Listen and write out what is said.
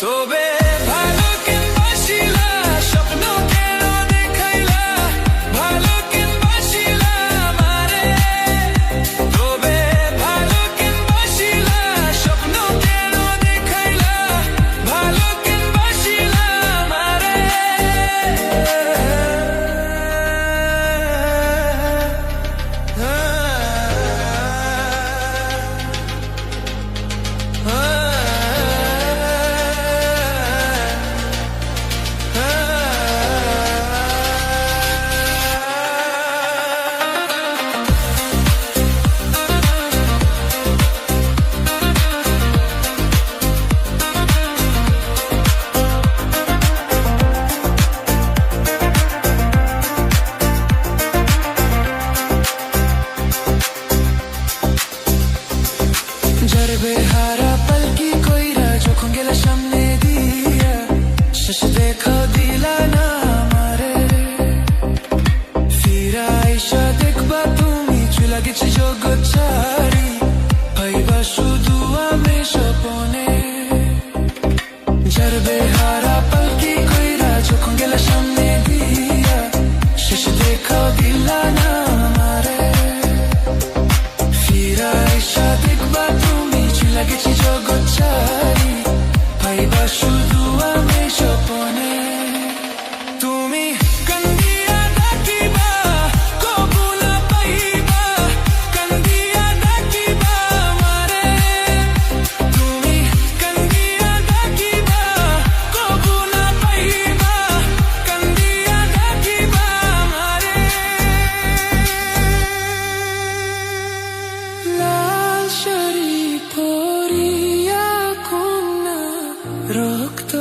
তবে ভালো কেনবাসিলা স্বপ্ন কেন দেখাইলা ভালো কেনবাসিলা আমারে তবে ভালো কেনবাসিলা স্বপ্ন কেন দেখাইলা ভালো কেনবাসিলা আমারে বেহারা পালকি কইরা যখন গেলা সামনে দিয়া শেষ দেখা দিলা না আমারে ফিরা আইসা দেখবা তুমি চুলা গেছি জগৎ ছাড়ি ভাইবা শুধু আমি স্বপনে যার বেহারা পালকি কইরা যখন গেলা সামনে দিয়া শেষ দেখা দিলা না আমারে ফিরা আইসা দেখবা লাগেছি জগৎ ছাড়ি ভাইবা শুধু আমি স্বপনে তুমি কান্দিয়া ডাকিবা কবু না পাইবা কান্দিয়া ডাকিবা আমারে তুমি কান্দিয়া ডাকিবা কবু না পাইবা কান্দিয়া ডাকিবা আমারে লাল শাড়ি রক্ত